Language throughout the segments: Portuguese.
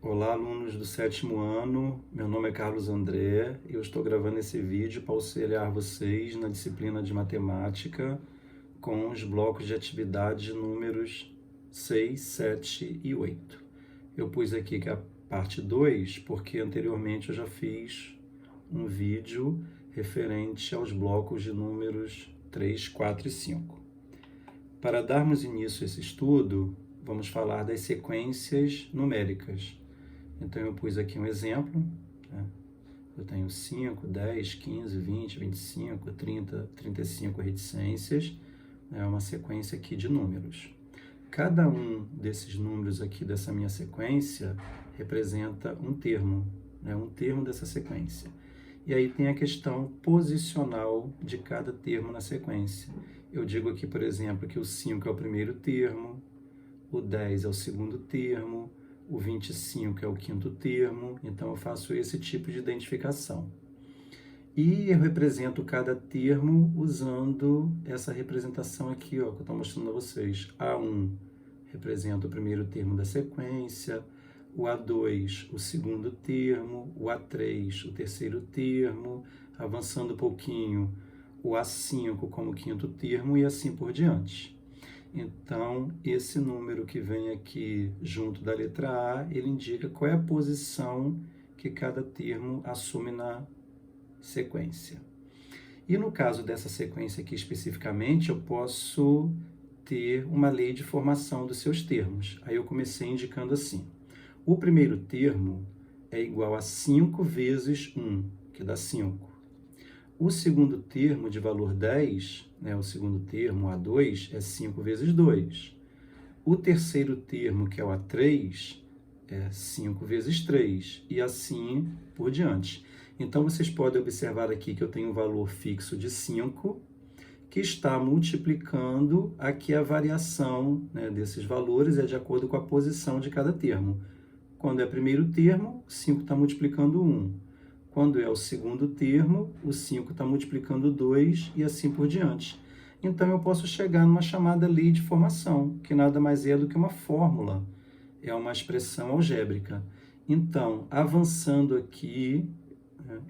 Olá, alunos do 7º ano, meu nome é Carlos André e eu estou gravando esse vídeo para auxiliar vocês na disciplina de matemática com os blocos de atividade números 6, 7 e 8. Eu pus aqui que é a parte 2 porque anteriormente eu já fiz um vídeo referente aos blocos de números 3, 4 e 5. Para darmos início a esse estudo, vamos falar das sequências numéricas. Então, eu pus aqui um exemplo, né? Eu tenho 5, 10, 15, 20, 25, 30, 35 reticências, é uma sequência aqui de números. Cada um desses números aqui dessa minha sequência representa um termo, né? Um termo dessa sequência. E aí tem a questão posicional de cada termo na sequência. Eu digo aqui, por exemplo, que o 5 é o primeiro termo, o 10 é o segundo termo, o 25 é o quinto termo, então eu faço esse tipo de identificação. E eu represento cada termo usando essa representação aqui, ó, que eu estou mostrando a vocês. A1 representa o primeiro termo da sequência, o A2 o segundo termo, o A3 o terceiro termo, avançando um pouquinho, o A5 como quinto termo e assim por diante. Então, esse número que vem aqui junto da letra A, ele indica qual é a posição que cada termo assume na sequência. E no caso dessa sequência aqui especificamente, eu posso ter uma lei de formação dos seus termos. Aí eu comecei indicando assim: o primeiro termo é igual a 5 vezes 1, que dá 5. O segundo termo de valor 10, né, o segundo termo, A2, é 5 vezes 2. O terceiro termo, que é o A3, é 5 vezes 3, e assim por diante. Então, vocês podem observar aqui que eu tenho um valor fixo de 5, que está multiplicando aqui a variação, né, desses valores, é de acordo com a posição de cada termo. Quando é primeiro termo, 5 está multiplicando 1. Quando é o segundo termo, o 5 está multiplicando 2 e assim por diante. Então, eu posso chegar numa chamada lei de formação, que nada mais é do que uma fórmula, é uma expressão algébrica. Então, avançando aqui,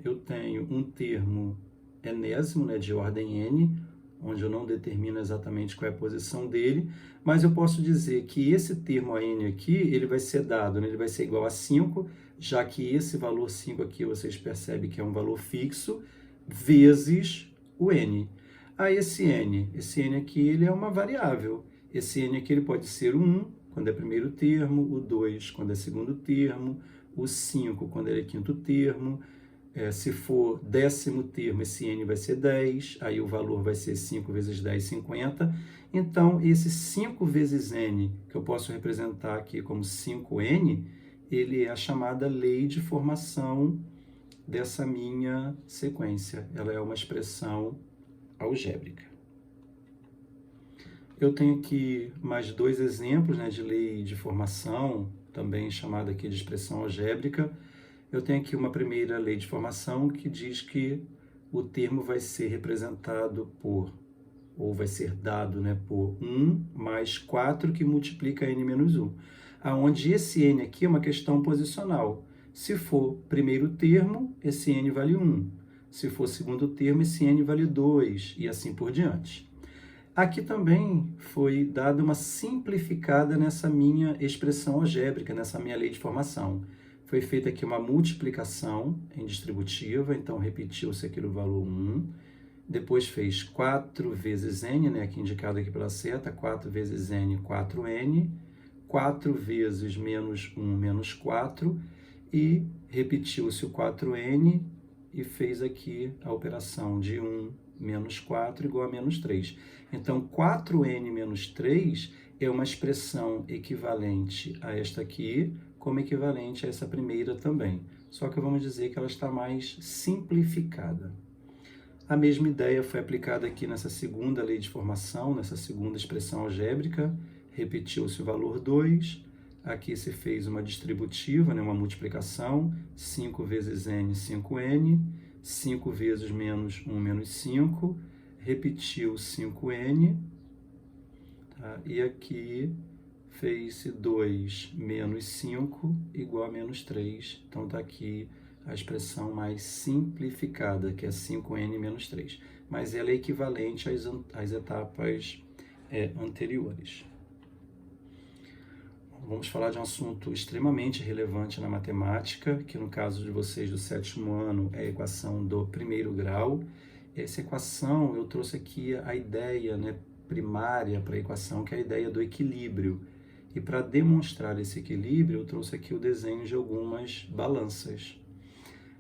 eu tenho um termo enésimo, né, de ordem n, onde eu não determino exatamente qual é a posição dele, mas eu posso dizer que esse termo n aqui, ele vai ser dado, né, ele vai ser igual a 5, já que esse valor 5 aqui, vocês percebem que é um valor fixo, vezes o n. Esse n aqui, ele é uma variável. Esse n aqui, ele pode ser o 1, quando é primeiro termo, o 2, quando é segundo termo, o 5, quando ele é quinto termo. Se for décimo termo, esse n vai ser 10, aí o valor vai ser 5 vezes 10, 50. Então, esse 5 vezes n, que eu posso representar aqui como 5n, ele é a chamada lei de formação dessa minha sequência. Ela é uma expressão algébrica. Eu tenho aqui mais dois exemplos, né, de lei de formação, também chamada aqui de expressão algébrica. Eu tenho aqui uma primeira lei de formação que diz que o termo vai ser representado por, ou vai ser dado, né, por 1 mais 4 que multiplica n menos 1. Onde esse n aqui é uma questão posicional. Se for primeiro termo, esse n vale 1. Se for segundo termo, esse n vale 2, e assim por diante. Aqui também foi dada uma simplificada nessa minha expressão algébrica, nessa minha lei de formação. Foi feita aqui uma multiplicação em distributiva, então repetiu-se aqui o valor 1. Depois fez 4 vezes n, né, aqui indicado aqui pela seta, 4 vezes n, 4n. 4 vezes menos 1, menos 4. E repetiu-se o 4n e fez aqui a operação de 1 menos 4 igual a menos 3. Então, 4n menos 3 é uma expressão equivalente a esta aqui, como equivalente a essa primeira também. Só que vamos dizer que ela está mais simplificada. A mesma ideia foi aplicada aqui nessa segunda lei de formação, nessa segunda expressão algébrica. Repetiu-se o valor 2. Aqui se fez uma distributiva, né, uma multiplicação. 5 vezes n, 5n. 5 vezes menos 1, menos 5. Repetiu 5n. Tá? E aqui fez 2 menos 5 igual a menos 3. Então, está aqui a expressão mais simplificada, que é 5n menos 3. Mas ela é equivalente às etapas anteriores. Vamos falar de um assunto extremamente relevante na matemática, que no caso de vocês do 7º ano é a equação do 1º grau. Essa equação, eu trouxe aqui a ideia primária para a equação, que é a ideia do equilíbrio. E para demonstrar esse equilíbrio, eu trouxe aqui o desenho de algumas balanças.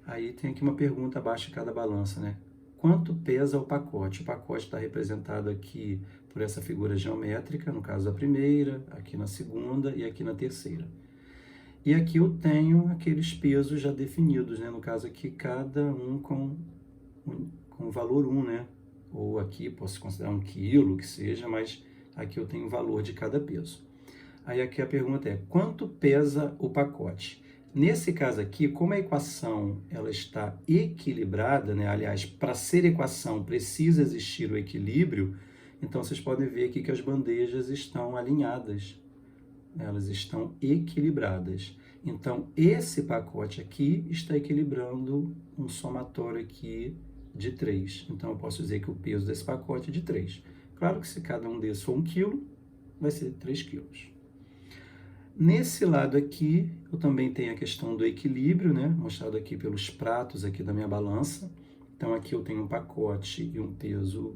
Aí tem aqui uma pergunta abaixo de cada balança, Quanto pesa o pacote? O pacote está representado aqui por essa figura geométrica, no caso da primeira, aqui na segunda e aqui na terceira. E aqui eu tenho aqueles pesos já definidos, no caso aqui cada um com o valor 1, Ou aqui posso considerar 1 quilo, que seja, mas aqui eu tenho o valor de cada peso. Aí aqui a pergunta é, quanto pesa o pacote? Nesse caso aqui, como a equação ela está equilibrada, aliás, para ser equação precisa existir o equilíbrio, então vocês podem ver aqui que as bandejas estão alinhadas, elas estão equilibradas. Então, esse pacote aqui está equilibrando um somatório aqui de 3. Então, eu posso dizer que o peso desse pacote é de 3. Claro que se cada um desses for 1 quilo, vai ser 3 quilos. Nesse lado aqui, eu também tenho a questão do equilíbrio, mostrado aqui pelos pratos aqui da minha balança. Então, aqui eu tenho um pacote e um peso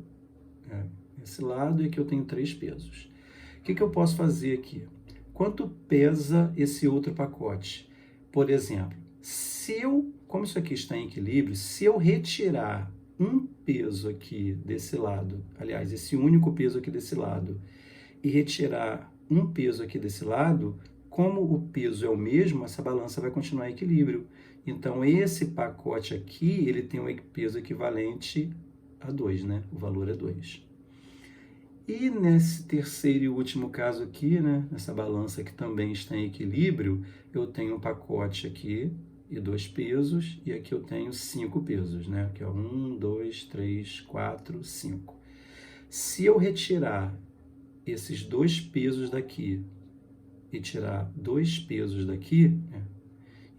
nesse lado, e aqui eu tenho 3 pesos. O que eu posso fazer aqui? Quanto pesa esse outro pacote? Por exemplo, como isso aqui está em equilíbrio, se eu retirar um peso aqui desse lado, aliás, esse único peso aqui desse lado, e retirar um peso aqui desse lado, como o peso é o mesmo, essa balança vai continuar em equilíbrio. Então, esse pacote aqui, ele tem um peso equivalente a 2, O valor é 2. E nesse terceiro e último caso aqui, nessa balança que também está em equilíbrio, eu tenho um pacote aqui e 2 pesos, e aqui eu tenho 5 pesos, Aqui é 1, 2, 3, 4, 5. Se eu retirar esses 2 pesos daqui e tirar 2 pesos daqui,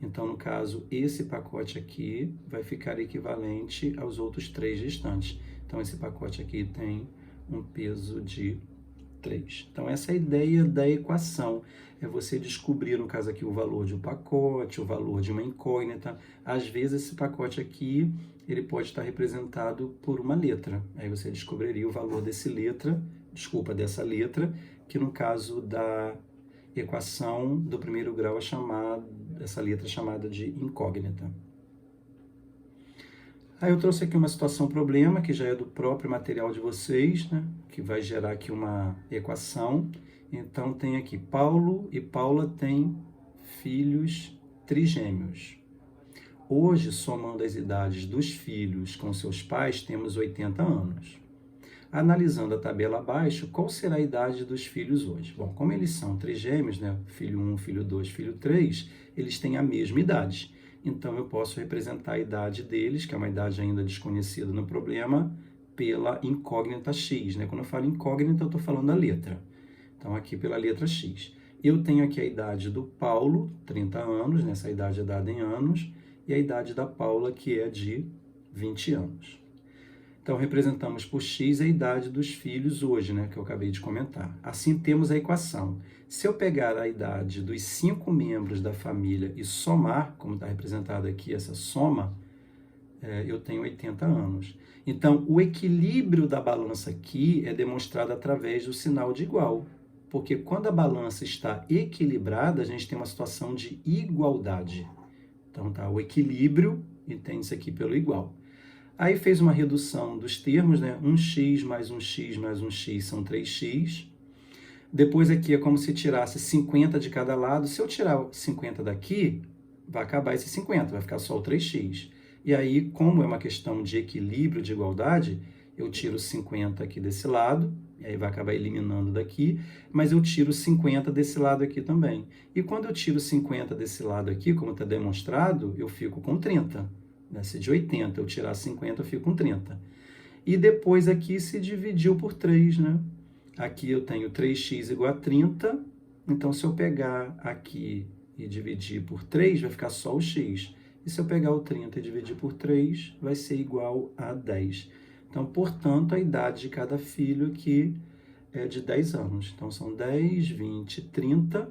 então, no caso, esse pacote aqui vai ficar equivalente aos outros 3 restantes. Então, esse pacote aqui tem um peso de 3. Então, essa é a ideia da equação. É você descobrir, no caso aqui, o valor de um pacote, o valor de uma incógnita. Às vezes, esse pacote aqui, ele pode estar representado por uma letra. Aí você descobriria o valor dessa letra, que no caso da equação do 1º grau essa letra é chamada de incógnita. Aí eu trouxe aqui uma situação problema, que já é do próprio material de vocês, que vai gerar aqui uma equação. Então, tem aqui, Paulo e Paula têm filhos trigêmeos. Hoje, somando as idades dos filhos com seus pais, temos 80 anos. Analisando a tabela abaixo, qual será a idade dos filhos hoje? Bom, como eles são trigêmeos, filho 1, filho 2, filho 3, eles têm a mesma idade. Então, eu posso representar a idade deles, que é uma idade ainda desconhecida no problema, pela incógnita x. Quando eu falo incógnita, eu estou falando da letra. Então, aqui pela letra x. Eu tenho aqui a idade do Paulo, 30 anos, essa idade é dada em anos, e a idade da Paula, que é de 20 anos. Então, representamos por x a idade dos filhos hoje, que eu acabei de comentar. Assim, temos a equação. Se eu pegar a idade dos 5 membros da família e somar, como está representado aqui essa soma, eu tenho 80 anos. Então, o equilíbrio da balança aqui é demonstrado através do sinal de igual. Porque quando a balança está equilibrada, a gente tem uma situação de igualdade. Então, o equilíbrio, entende-se aqui pelo igual. Aí fez uma redução dos termos, 1x mais 1x mais 1x são 3x. Depois aqui é como se tirasse 50 de cada lado. Se eu tirar 50 daqui, vai acabar esse 50, vai ficar só o 3x. E aí, como é uma questão de equilíbrio, de igualdade, eu tiro 50 aqui desse lado, e aí vai acabar eliminando daqui, mas eu tiro 50 desse lado aqui também. E quando eu tiro 50 desse lado aqui, como está demonstrado, eu fico com 30. Se de 80 eu tirar 50, eu fico com 30. E depois aqui se dividiu por 3, Aqui eu tenho 3x igual a 30, Então, se eu pegar aqui e dividir por 3, vai ficar só o x. E se eu pegar o 30 e dividir por 3, vai ser igual a 10. Então, portanto, a idade de cada filho aqui é de 10 anos. Então, são 10, 20, 30,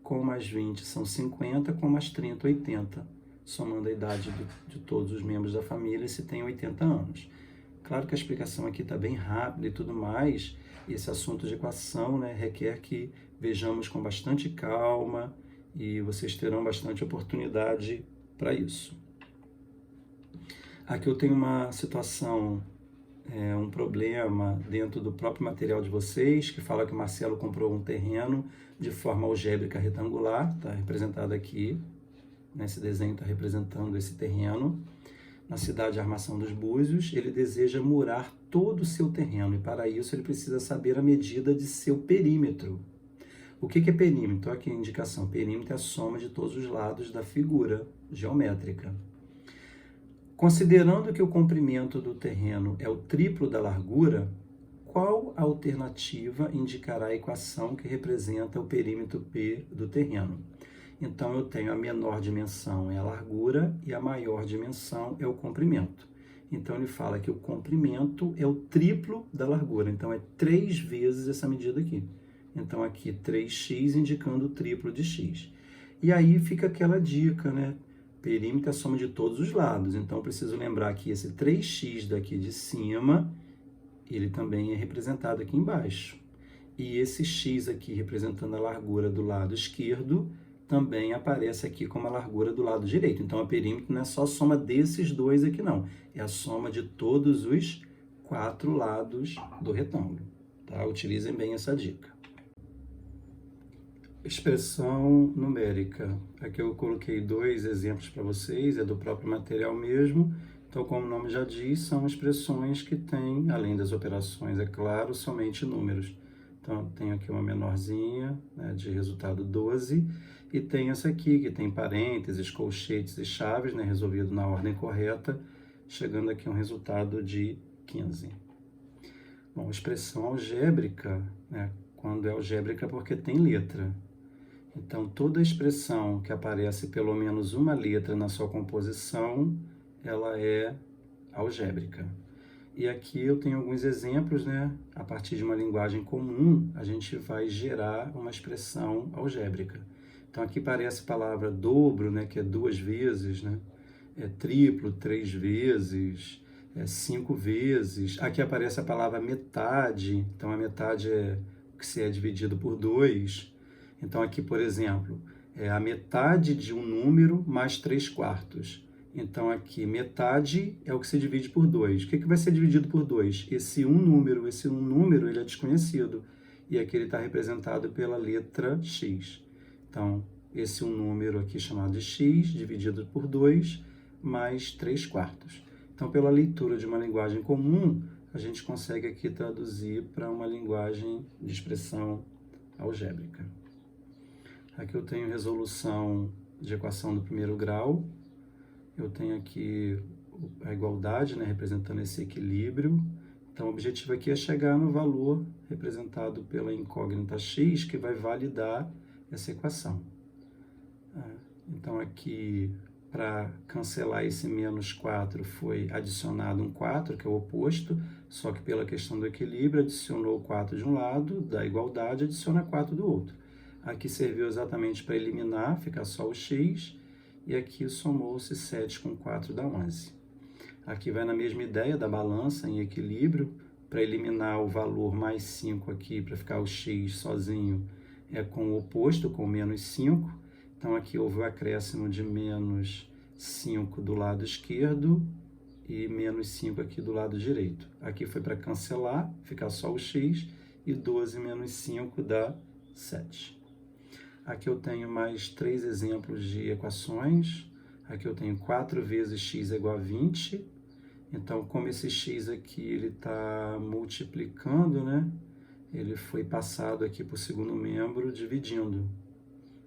com mais 20 são 50, com mais 30, 80. Somando a idade de todos os membros da família, se tem 80 anos. Claro que a explicação aqui está bem rápida e tudo mais, e esse assunto de equação, né, requer que vejamos com bastante calma e vocês terão bastante oportunidade para isso. Aqui eu tenho uma situação, um problema dentro do próprio material de vocês, que fala que o Marcelo comprou um terreno de forma algébrica retangular, está representado aqui, nesse desenho está representando esse terreno, na cidade de Armação dos Búzios. Ele deseja murar todo o seu terreno e para isso ele precisa saber a medida de seu perímetro. O que é perímetro? Então aqui a indicação, perímetro é a soma de todos os lados da figura geométrica. Considerando que o comprimento do terreno é o triplo da largura, qual alternativa indicará a equação que representa o perímetro P do terreno? Então, eu tenho a menor dimensão é a largura e a maior dimensão é o comprimento. Então, ele fala que o comprimento é o triplo da largura. Então, é 3 vezes essa medida aqui. Então, aqui 3x indicando o triplo de x. E aí fica aquela dica, né? Perímetro é a soma de todos os lados. Então, eu preciso lembrar que esse 3x daqui de cima, ele também é representado aqui embaixo. E esse x aqui representando a largura do lado esquerdo, também aparece aqui como a largura do lado direito. Então, a perímetro não é só a soma desses dois aqui, não. É a soma de todos os 4 lados do retângulo. Tá? Utilizem bem essa dica. Expressão numérica. Aqui eu coloquei 2 exemplos para vocês, é do próprio material mesmo. Então, como o nome já diz, são expressões que têm, além das operações, é claro, somente números. Então, tenho aqui uma menorzinha, né, de resultado 12, e tem essa aqui, que tem parênteses, colchetes e chaves, né, resolvido na ordem correta, chegando aqui a um resultado de 15. Bom, expressão algébrica, né, quando é algébrica porque tem letra. Então, toda expressão que aparece pelo menos uma letra na sua composição, ela é algébrica. E aqui eu tenho alguns exemplos, né? A partir de uma linguagem comum, a gente vai gerar uma expressão algébrica. Então, aqui parece a palavra dobro, né? Que é 2 vezes, né? É triplo, 3 vezes, 5 vezes. Aqui aparece a palavra metade. Então, a metade é o que se é dividido por 2. Então, aqui, por exemplo, é a metade de um número mais 3/4. Então, aqui, metade é o que se divide por 2. O que vai ser dividido por 2? Esse um número, ele é desconhecido. E aqui ele está representado pela letra x. Então, esse um número aqui chamado de x, dividido por 2, mais 3/4. Então, pela leitura de uma linguagem comum, a gente consegue aqui traduzir para uma linguagem de expressão algébrica. Aqui eu tenho resolução de equação do primeiro grau. Eu tenho aqui a igualdade, né, representando esse equilíbrio. Então, o objetivo aqui é chegar no valor representado pela incógnita x, que vai validar essa equação. Então, aqui, para cancelar esse menos 4, foi adicionado um 4, que é o oposto, só que pela questão do equilíbrio, adicionou 4 de um lado, da igualdade, adiciona 4 do outro. Aqui serviu exatamente para eliminar, ficar só o x, e aqui somou-se 7 com 4 dá 11. Aqui vai na mesma ideia da balança em equilíbrio, para eliminar o valor mais 5 aqui, para ficar o x sozinho, é com o oposto, com menos 5. Então, aqui houve o acréscimo de menos 5 do lado esquerdo e menos 5 aqui do lado direito. Aqui foi para cancelar, ficar só o x, e 12 menos 5 dá 7. Aqui eu tenho mais 3 exemplos de equações. Aqui eu tenho 4 vezes x é igual a 20. Então, como esse x aqui ele está multiplicando, né? Ele foi passado aqui para o segundo membro dividindo.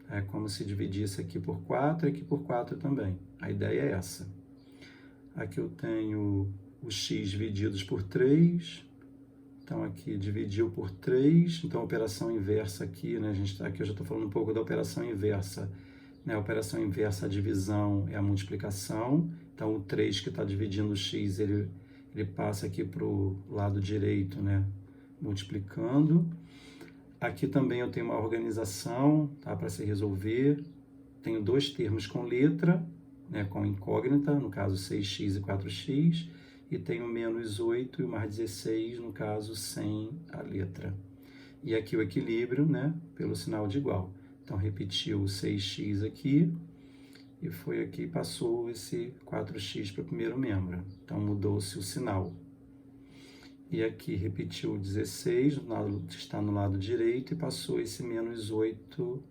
É como se dividisse aqui por 4 e aqui por 4 também. A ideia é essa. Aqui eu tenho o x divididos por 3. Então, aqui dividiu por 3, então a operação inversa aqui, né? Aqui eu já estou falando um pouco da operação inversa. Né? A operação inversa, a divisão é a multiplicação. Então, o 3 que está dividindo o x, ele passa aqui para o lado direito, né? Multiplicando. Aqui também eu tenho uma organização, tá? Para se resolver. Tenho dois termos com letra, né? Com incógnita, no caso 6x e 4x. E tenho menos 8 e o mais 16, no caso, sem a letra. E aqui o equilíbrio, né, pelo sinal de igual. Então, repetiu o 6x aqui, e foi aqui, passou esse 4x para o primeiro membro. Então, mudou-se o sinal. E aqui repetiu o 16, está no lado direito, e passou esse menos 8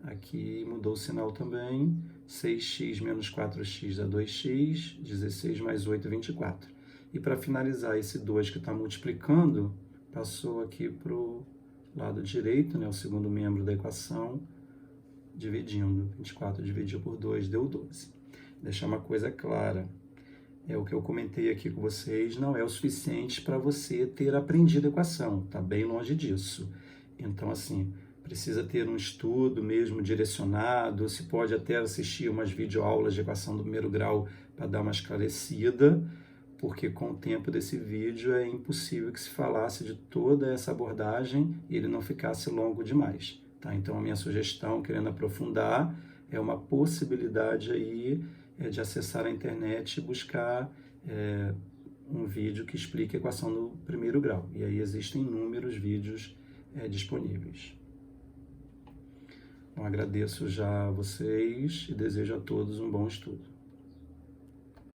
aqui, mudou o sinal também. 6x menos 4x dá 2x, 16 mais 8, 24. E para finalizar, esse 2 que está multiplicando, passou aqui para o lado direito, né, o segundo membro da equação, dividindo. 24 dividiu por 2, deu 12. Deixar uma coisa clara, o que eu comentei aqui com vocês não é o suficiente para você ter aprendido a equação, está bem longe disso. Então, assim, precisa ter um estudo mesmo direcionado, se pode até assistir umas videoaulas de equação do primeiro grau para dar uma esclarecida, porque com o tempo desse vídeo é impossível que se falasse de toda essa abordagem e ele não ficasse longo demais. Tá? Então, a minha sugestão, querendo aprofundar, é uma possibilidade aí de acessar a internet e buscar um vídeo que explique a equação do primeiro grau. E aí existem inúmeros vídeos disponíveis. Então, agradeço já a vocês e desejo a todos um bom estudo.